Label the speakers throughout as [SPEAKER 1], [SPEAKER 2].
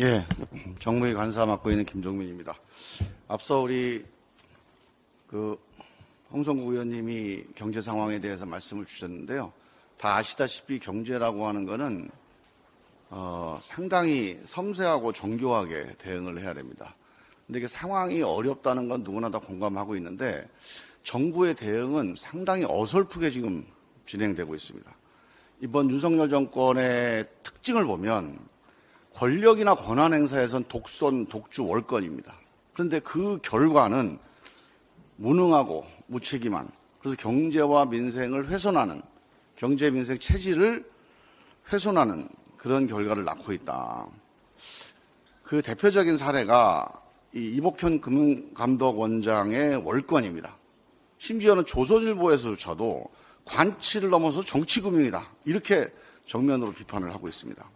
[SPEAKER 1] 예, 정무위 간사 맡고 있는 김종민입니다. 앞서 우리 홍성국 의원님이 경제 상황에 대해서 말씀을 주셨는데요. 다 아시다시피 경제라고 하는 거는 상당히 섬세하고 정교하게 대응을 해야 됩니다. 근데 이게 상황이 어렵다는 건 누구나 다 공감하고 있는데 정부의 대응은 상당히 어설프게 지금 진행되고 있습니다. 이번 윤석열 정권의 특징을 보면 권력이나 권한 행사에선 독선, 독주, 월권입니다. 그런데 그 결과는 무능하고 무책임한, 그래서 경제와 민생을 훼손하는, 경제 민생 체질을 훼손하는 그런 결과를 낳고 있다. 그 대표적인 사례가 이복현 금융감독원장의 월권입니다. 심지어는 조선일보에서조차도 관치를 넘어서 정치금융이다, 이렇게 정면으로 비판을 하고 있습니다.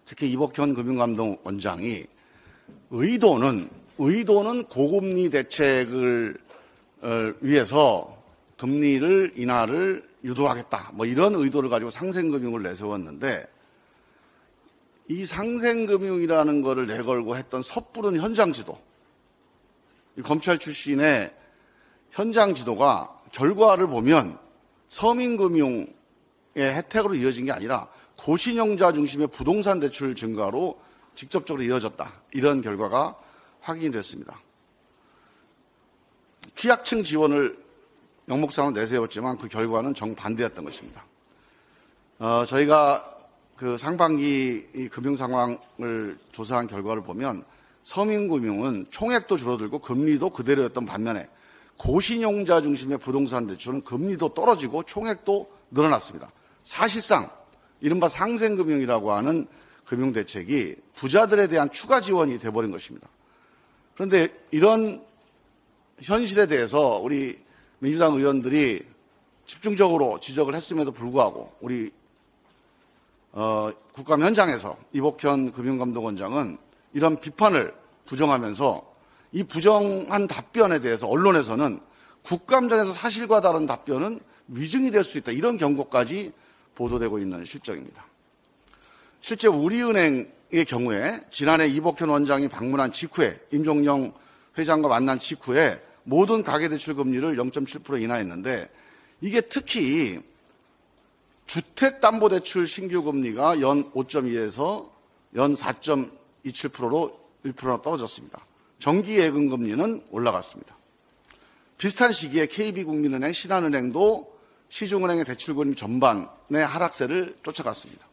[SPEAKER 1] 특히 이복현 금융감독원장이 의도는 고금리 대책을 위해서 금리를 인하를 유도하겠다, 이런 의도를 가지고 상생금융을 내세웠는데, 이 상생금융이라는 거를 내걸고 했던 섣부른 현장지도, 검찰 출신의 현장지도가 결과를 보면 서민금융의 혜택으로 이어진 게 아니라 고신용자 중심의 부동산 대출 증가로 직접적으로 이어졌다, 이런 결과가 확인이 됐습니다. 취약층 지원을 명목상으로 내세웠지만 그 결과는 정반대였던 것입니다. 저희가 그 상반기 금융 상황을 조사한 결과를 보면 서민금융은 총액도 줄어들고 금리도 그대로였던 반면에 고신용자 중심의 부동산 대출은 금리도 떨어지고 총액도 늘어났습니다. 사실상 이른바 상생금융이라고 하는 금융대책이 부자들에 대한 추가 지원이 돼버린 것입니다. 그런데 이런 현실에 대해서 우리 민주당 의원들이 집중적으로 지적을 했음에도 불구하고 우리 국감 현장에서 이복현 금융감독원장은 이런 비판을 부정하면서 이 부정한 답변에 대해서 언론에서는 국감장에서 사실과 다른 답변은 위증이 될 수 있다, 이런 경고까지 보도되고 있는 실정입니다. 실제 우리은행의 경우에 지난해 이복현 원장이 방문한 직후에, 임종영 회장과 만난 직후에 모든 가계대출 금리를 0.7% 인하했는데, 이게 특히 주택담보대출 신규 금리가 연 5.2에서 연 4.27%로 1%나 떨어졌습니다. 정기예금 금리는 올라갔습니다. 비슷한 시기에 KB국민은행, 신한은행도 시중은행의 대출금리 전반의 하락세를 쫓아갔습니다.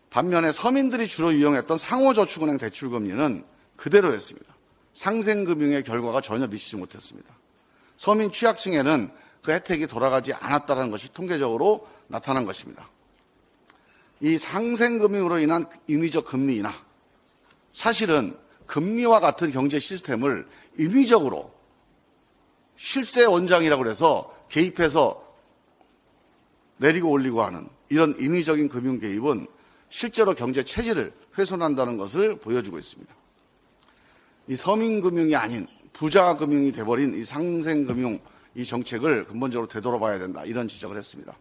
[SPEAKER 1] 반면에 서민들이 주로 이용했던 상호저축은행 대출금리는 그대로였습니다. 상생금융의 결과가 전혀 미치지 못했습니다. 서민 취약층에는 그 혜택이 돌아가지 않았다는 것이 통계적으로 나타난 것입니다. 이 상생금융으로 인한 인위적 금리 인하, 사실은 금리와 같은 경제 시스템을 인위적으로 실세 원장이라고 해서 개입해서 내리고 올리고 하는 이런 인위적인 금융 개입은 실제로 경제 체질을 훼손한다는 것을 보여주고 있습니다. 이 서민금융이 아닌 부자금융이 돼버린 이 상생금융, 이 정책을 근본적으로 되돌아봐야 된다, 이런 지적을 했습니다.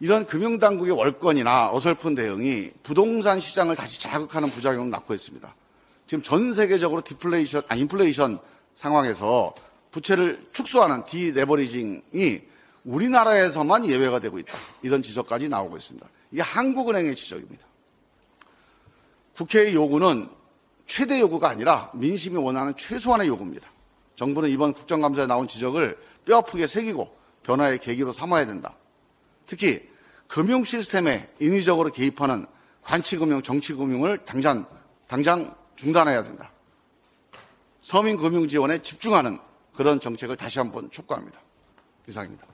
[SPEAKER 1] 이런 금융당국의 월권이나 어설픈 대응이 부동산 시장을 다시 자극하는 부작용을 낳고 있습니다. 지금 전 세계적으로 인플레이션 상황에서 부채를 축소하는 디레버리징이 우리나라에서만 예외가 되고 있다, 이런 지적까지 나오고 있습니다. 이게 한국은행의 지적입니다. 국회의 요구는 최대 요구가 아니라 민심이 원하는 최소한의 요구입니다. 정부는 이번 국정감사에 나온 지적을 뼈아프게 새기고 변화의 계기로 삼아야 된다. 특히 금융 시스템에 인위적으로 개입하는 관치금융, 정치금융을 당장 중단해야 된다. 서민 금융 지원에 집중하는 그런 정책을 다시 한번 촉구합니다. 이상입니다.